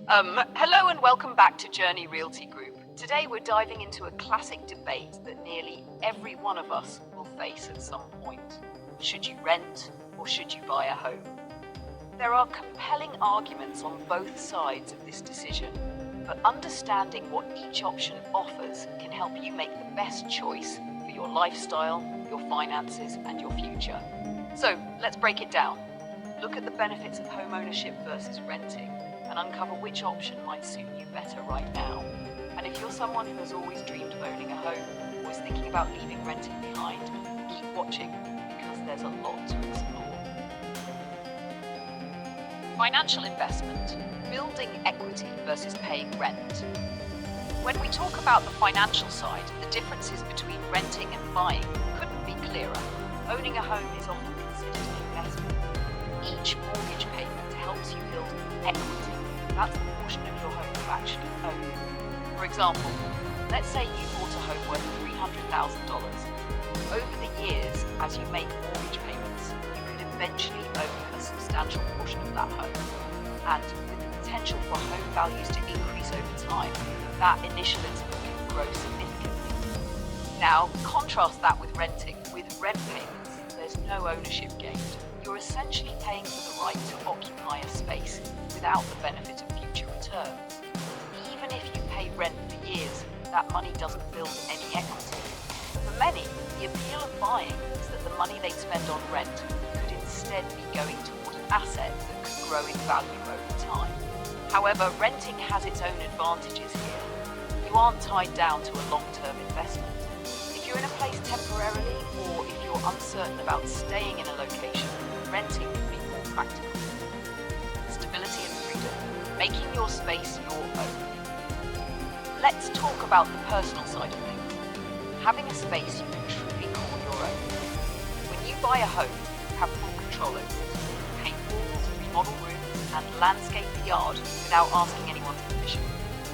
Hello and welcome back to Journey Realty Group. Today we're diving into a classic debate that nearly every one of us will face at some point. Should you rent or should you buy a home? There are compelling arguments on both sides of this decision, but understanding what each option offers can help you make the best choice for your lifestyle, your finances, and your future. So let's break it down. Look at the benefits of homeownership versus renting and uncover which option might suit you better right now. And if you're someone who has always dreamed of owning a home or is thinking about leaving renting behind, keep watching because there's a lot to explore. Financial investment, building equity versus paying rent. When we talk about the financial side, the differences between renting and buying couldn't be clearer. Owning a home is often considered an investment. Each mortgage payment helps you build equity. That's the portion of your home you actually own. For example, let's say you bought a home worth $300,000. Over the years, as you make mortgage payments, you could eventually own a substantial portion of that home. And with the potential for home values to increase over time, that initial investment can grow significantly. Now, contrast that with renting. With rent payments, there's no ownership gained. You're essentially paying for the right to occupy a space without the benefit of future returns. Even if you pay rent for years, that money doesn't build any equity. For many, the appeal of buying is that the money they spend on rent could instead be going toward an asset that could grow in value over time. However, renting has its own advantages here. You aren't tied down to a long-term investment. If you're in a place temporarily, or if you're uncertain about staying in a location, renting can be more practical. Stability and freedom, making your space your own. Let's talk about the personal side of things. Having a space you can truly call your own. When you buy a home, you have full control over it. Paint walls, remodel rooms, and landscape the yard without asking anyone's permission.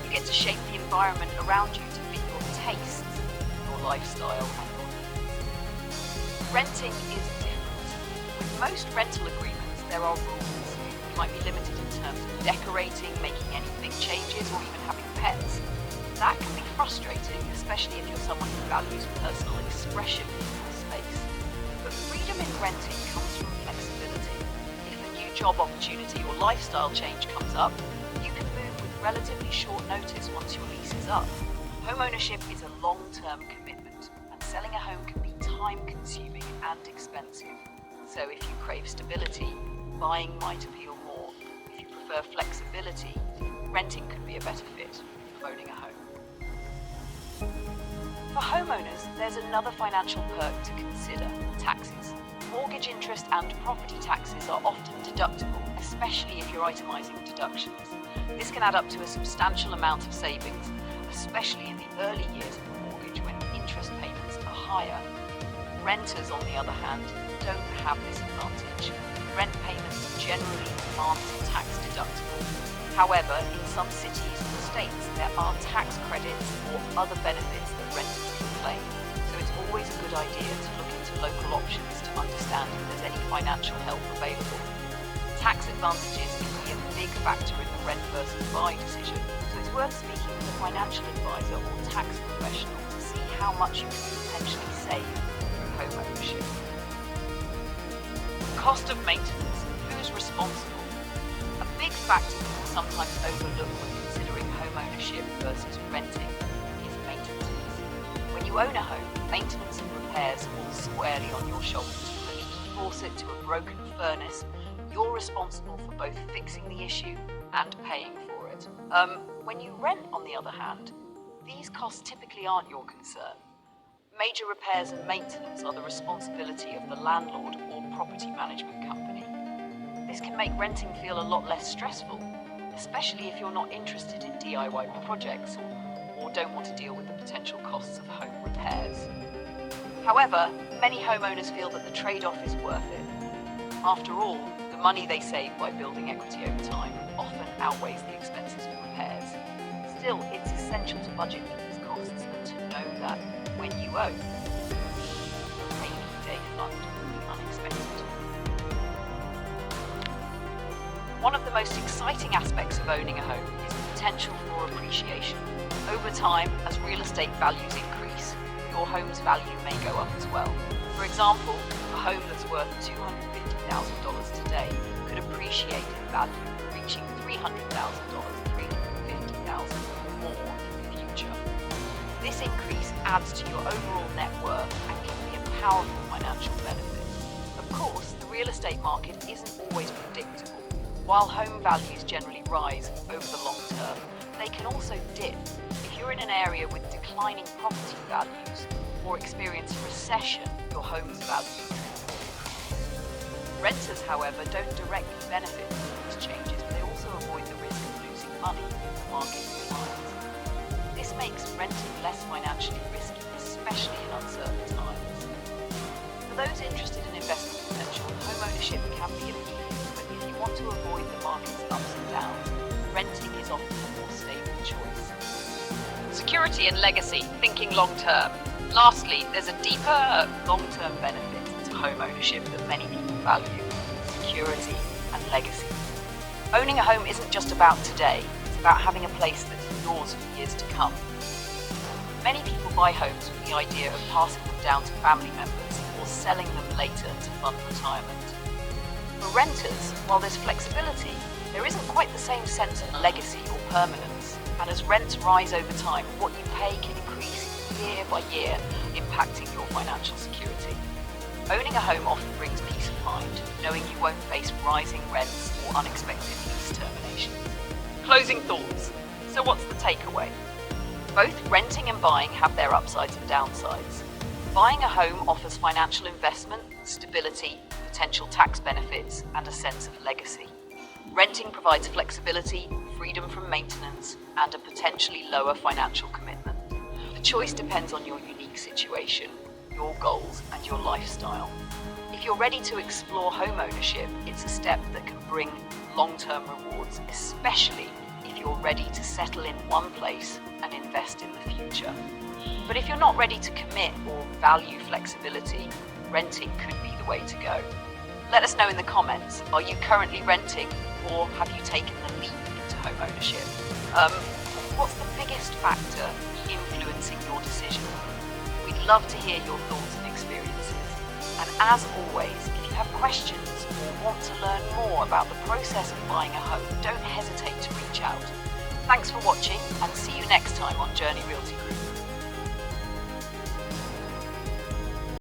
You get to shape the environment around you to fit your tastes, your lifestyle, and your needs. Renting is different. With most rental agreements, there are rules. You might be limited in terms of decorating, making any big changes, or even having pets. That can be frustrating, especially if you're someone who values personal expression in your space. But freedom in renting comes from flexibility. If a new job opportunity or lifestyle change comes up, you can move with relatively short notice once your lease is up. Homeownership is a long-term commitment, and selling a home can be time-consuming and expensive. So if you crave stability, buying might appeal more. If you prefer flexibility, renting could be a better fit for owning a home. For homeowners, there's another financial perk to consider: taxes. Mortgage interest and property taxes are often deductible, especially if you're itemizing deductions. This can add up to a substantial amount of savings, especially in the early years of a mortgage when interest payments are higher. Renters, on the other hand, don't have this advantage. Rent payments generally aren't tax deductible. However, in some cities or states, there are tax credits or other benefits that renters can claim. So it's always a good idea to look into local options to understand if there's any financial help available. Tax advantages can be a big factor in the rent versus buy decision, so it's worth speaking with a financial advisor or tax professional to see how much you can potentially save through home ownership. Cost of maintenance. Who's responsible? A big factor people sometimes overlook when considering home ownership versus renting is maintenance. When you own a home, maintenance and repairs fall squarely on your shoulders. From a leaky faucet to a broken furnace, you're responsible for both fixing the issue and paying for it. When you rent, on the other hand, these costs typically aren't your concern. Major repairs and maintenance are the responsibility of the landlord or property management company. This can make renting feel a lot less stressful, especially if you're not interested in DIY projects or don't want to deal with the potential costs of home repairs. However, many homeowners feel that the trade-off is worth it. After all, the money they save by building equity over time often outweighs the expenses of repairs. Still, it's essential to budget for these costs and to know that when you own, a rainy day fund will be unexpected. One of the most exciting aspects of owning a home is the potential for appreciation. Over time, as real estate values increase, your home's value may go up as well. For example, a home that's worth $250,000 today could appreciate in value, reaching $300,000, $350,000 or more in the future. This increase adds to your overall net worth and can be a powerful financial benefit. Of course, the real estate market isn't always predictable. While home values generally rise over the long term, they can also dip. If you're in an area with declining property values or experience a recession, your home's value can fall. Renters, however, don't directly benefit from these changes, but they also avoid the risk of losing money if the market declines. This makes renting less financially risky, especially in uncertain times. For those interested in investment potential, homeownership can be appealing, but if you want to avoid the market's ups and downs, renting is often a more stable choice. Security and legacy, thinking long term. Lastly, there's a deeper, long-term benefit to home ownership that many people value: security and legacy. Owning a home isn't just about today, it's about having a place that's yours for years to come. Many people buy homes with the idea of passing them down to family members or selling them later to fund retirement. For renters, while there's flexibility, there isn't quite the same sense of legacy or permanence, and as rents rise over time, what you pay can increase year by year, impacting your financial security. Owning a home often brings peace of mind, knowing you won't face rising rents or unexpected lease terminations. Closing thoughts. So what's the takeaway? Both renting and buying have their upsides and downsides. Buying a home offers financial investment, stability, potential tax benefits, and a sense of legacy. Renting provides flexibility, freedom from maintenance, and a potentially lower financial commitment. The choice depends on your unique situation, your goals, and your lifestyle. If you're ready to explore home ownership, it's a step that can bring long-term rewards, especially if you're ready to settle in one place and invest in the future. But if you're not ready to commit or value flexibility, renting could be the way to go. Let us know in the comments, are you currently renting or have you taken the leap into home ownership? What's the biggest factor influencing your decision? We'd love to hear your thoughts and experiences. And as always, if you have questions or want to learn more about the process of buying a home, don't hesitate to reach out. Thanks for watching and see you next time on Journey Realty Group.